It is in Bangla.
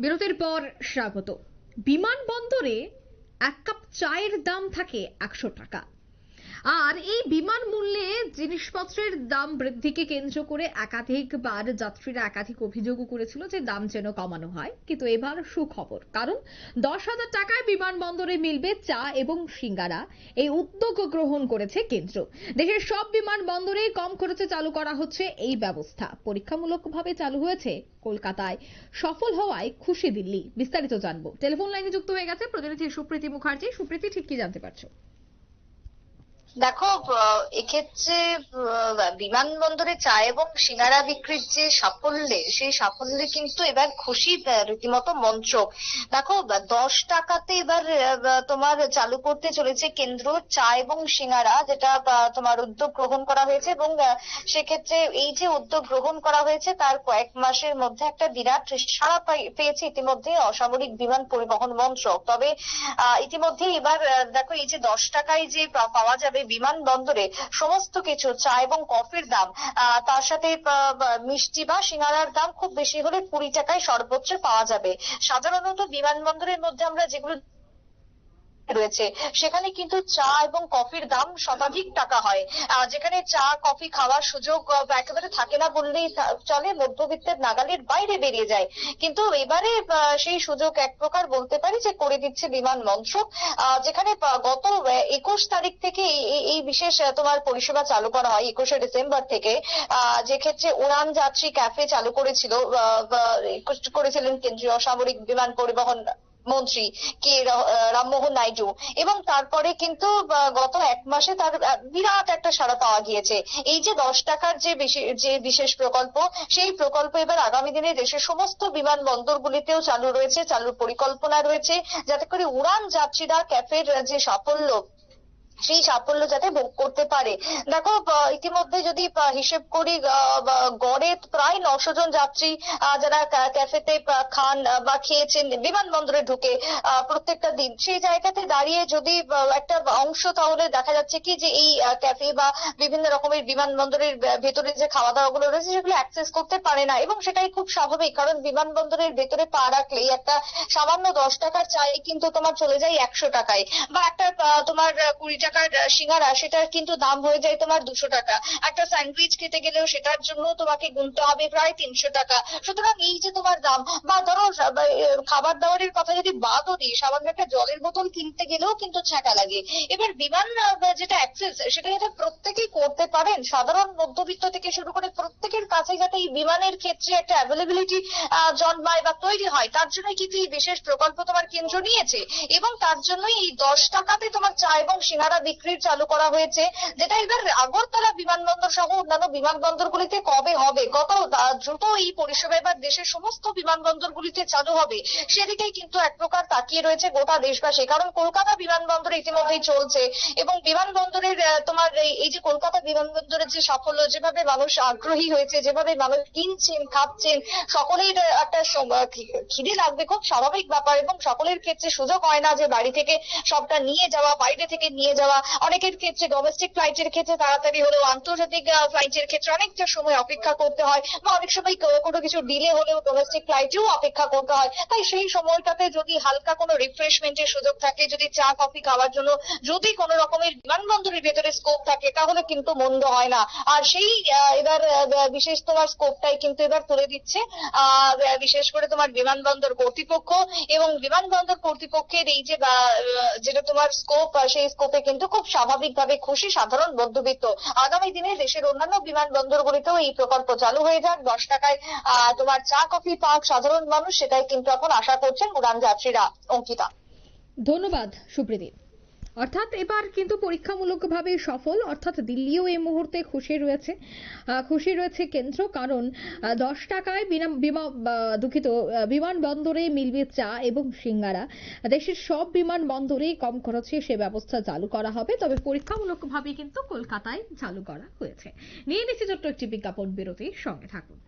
বিরতির পর স্বাগত। বিমানবন্দরে এক কাপ চায়ের দাম থাকে 100 টাকা। আর এই বিমান মূল্যে জিনিসপত্রের দাম বৃদ্ধিকে কেন্দ্র করে একাধিকবার যাত্রীরা একাধিক অভিযোগও করেছিল যে দাম যেন কমানো হয়, কিন্তু এবার সুখবর, কারণ 10,000 টাকায় বিমানবন্দরে মিলবে চা এবং সিঙ্গারা। এই উদ্যোগ গ্রহণ করেছে কেন্দ্র। দেশের সব বিমানবন্দরে কম খরচে চালু করা হচ্ছে এই ব্যবস্থা। পরীক্ষামূলকভাবে চালু হয়েছে কলকাতায়, সফল হওয়ায় খুশি দিল্লি। বিস্তারিত জানবো, টেলিফোন লাইনে যুক্ত হয়ে গেছে প্রতিনিধি সুপ্রীতি মুখার্জি। সুপ্রীতি, ঠিক কি জানতে পারছো? দেখো, এক্ষেত্রে বিমানবন্দরে চা এবং সিঙ্গারা বিক্রির যে সেই সাফল্যে কিন্তু এবার খুশি রীতিমতো মঞ্চ। দেখো, 10 টাকাতে এবার তোমার চালু করতে চলেছে কেন্দ্র চা এবং সিঙ্গারা, যেটা তোমার উদ্যোগ গ্রহণ করা হয়েছে। এবং সেক্ষেত্রে এই যে উদ্যোগ গ্রহণ করা হয়েছে তার কয়েক মাসের মধ্যে একটা বিরাট সাড়া পেয়েছে ইতিমধ্যে অসামরিক বিমান পরিবহন মন্ত্রক। তবে ইতিমধ্যে এবার দেখো, এই যে 10 টাকায় যে পাওয়া যাবে বিমানবন্দরে সমস্ত কিছু, চা এবং কফির দাম, তার সাথে মিষ্টি বা সিঙ্গারার দাম খুব বেশি হলে 20 টাকায় সর্বোচ্চ পাওয়া যাবে। সাধারণত বিমানবন্দরের মধ্যে আমরা যেগুলো রয়েছে সেখানে কিন্তু চা এবং কফির দাম শতাধিক টাকা হয়। যেখানে চা কফি খাওয়ার সুযোগ একেবারে থাকে না বললেই চলে, মধ্যবিত্তের নাগালের বাইরে বেরিয়ে যায়। কিন্তু এবারে সেই সুযোগ এক প্রকার বলতে পারি যে করে দিচ্ছে বিমান মন্ত্রক, যেখানে গত 21 তারিখ থেকে এই বিশেষ তোমার পরিষেবা চালু করা হয়, 21শে ডিসেম্বর থেকে। যে ক্ষেত্রে উড়ান যাত্রী ক্যাফে চালু করেছিলেন কেন্দ্রীয় অসামরিক বিমান পরিবহন মন্ত্রী কে রামমোহন নাইডু। এবং তারপরে কিন্তু গত 1 মাসে তার বিরাট একটা সাড়া পাওয়া গিয়েছে। এই যে 10 টাকার যে বিশেষ প্রকল্প, সেই প্রকল্প এবার আগামী দিনে দেশের সমস্ত বিমানবন্দরগুলিতেও চালু রয়েছে, চালুর পরিকল্পনা রয়েছে, যাতে করে উড়ান যাত্রীরা ক্যাফের যে সাফল্য, সেই সাফল্য যাতে ভোগ করতে পারে। দেখো, ইতিমধ্যে যদি হিসেব করি, গড়ে প্রায় 900 জন যাত্রী যারা ক্যাফেতে খান বা খেয়েছেন বিমানবন্দরে ঢুকে প্রত্যেকটা দিন, সেই জায়গাতে দাঁড়িয়ে যদি একটা অংশ, তাহলে দেখা যাচ্ছে কি যে এই ক্যাফে বা বিভিন্ন রকমের বিমানবন্দরের ভেতরে যে খাওয়া দাওয়া গুলো রয়েছে সেগুলো অ্যাক্সেস করতে পারে না। এবং সেটাই খুব স্বাভাবিক, কারণ বিমানবন্দরের ভেতরে পা রাখলেই একটা সামান্য 10 টাকার চাই কিন্তু তোমার চলে যায় 100 টাকায়, বা একটা তোমার 20 টাকার সিঙ্গারা, সেটার কিন্তু দাম হয়ে যায় তোমার 200 টাকা। একটা স্যান্ডউইচ খেতে গেলেও সেটার জন্য তোমাকে গুনতে হবে প্রায় 300 টাকা। সুতরাং এই যে তোমার দাম, বা ধরো খাবার দাবারের কথা যদি বাদও দিই, সামান্য একটা জলের বোতল কিনতে গেলেও কিন্তু ছ্যাঁকা লাগে। এবার বিমান যেটা অ্যাক্সেস, সেটা যাতে প্রত্যেকেই করতে পারেন, সাধারণ মধ্যবিত্ত থেকে শুরু করে প্রত্যেকের কাছে যাতে এই বিমানের ক্ষেত্রে একটা অ্যাভেলেবিলিটি জন্মায় বা তৈরি হয়, তার জন্য কিন্তু এই বিশেষ প্রকল্প তোমার কেন্দ্র নিয়েছে। এবং তার জন্যই এই 10 টাকাতে তোমার চা এবং সিঙ্গারা বিক্রির চালু করা হয়েছে, যেটা এবার আগরতলা বিমানবন্দর সহ অন্যান্য বিমানবন্দরগুলিতে কবে হবে, কত দ্রুত এই পরিষেবা এবার দেশের সমস্ত বিমানবন্দরগুলিতে চালু হবে, সেদিকেই কিন্তু এক প্রকার তাকিয়ে রয়েছে গোটা দেশবাসী। কারণ কলকাতা বিমানবন্দরে ইতিমধ্যেই চলছে, এবং বিমানবন্দরের তোমার এই যে কলকাতা বিমানবন্দরের যে সাফল্য, যেভাবে মানুষ আগ্রহী হয়েছে, যেভাবে মানুষ কিনছেন খাচ্ছেন, সকলের একটা খিদে লাগবে, খুব স্বাভাবিক ব্যাপার। এবং সকলের ক্ষেত্রে সুযোগ হয় না যে বাড়ি থেকে সবটা নিয়ে যাওয়া, বাইরে থেকে নিয়ে যাওয়া। অনেকের ক্ষেত্রে ডোমেস্টিক ফ্লাইটের ক্ষেত্রে তাড়াতাড়ি হলেও আন্তর্জাতিক ফ্লাইটের ক্ষেত্রে অনেকটা সময় অপেক্ষা করতে হয়, বা অনেক সময় কোনো কিছু ডিলে হলেও ডোমেস্টিক ফ্লাইটেও অপেক্ষা করতে হয়। তাই সেই সময়টাতে যদি হালকা কোনো রিফ্রেশমেন্টের সুযোগ থাকে, যদি চা কফি খাওয়ার জন্য যদি কোনো রকমের বিমানবন্দরের ভেতরে স্কোপ থাকে, তাহলে কিন্তু মন্দ হয় না। আর সেই এবার বিশেষ তোমার স্কোপটাই কিন্তু এবার তুলে দিচ্ছে বিশেষ করে তোমার বিমানবন্দর কর্তৃপক্ষ। এবং বিমানবন্দর কর্তৃপক্ষের এই যে যেটা তোমার স্কোপ, সেই স্কোপে কিন্তু খুব স্বাভাবিকভাবে খুশি সাধারণ মধ্যবিত্ত। আগামী দিনে দেশের অন্যান্য বিমানবন্দরগুলিতেও এই প্রকল্প চালু হয়ে যাক, 10 টাকায় তোমার চা কফি পাক সাধারণ মানুষ, সেটাই কিন্তু এখন আশা করছেন উড়ান যাত্রীরা। অঙ্কিতা, ধন্যবাদ সুপ্রীতি। অর্থাৎ এবার কিন্তু পরীক্ষামূলকভাবে সফল, অর্থাৎ দিল্লিও এই মুহূর্তে খুশি রয়েছে কেন্দ্র, কারণ 10 টাকায় বিমানবন্দরে মিলবে চা এবং সিঙ্গারা। দেশের সব বিমানবন্দরেই কম খরচে সে ব্যবস্থা চালু করা হবে, তবে পরীক্ষামূলকভাবে কিন্তু কলকাতায় চালু করা হয়েছে। নিয়ে নিচ্ছি ছোট্ট একটি বিজ্ঞাপন বিরতি, সঙ্গে থাকুন।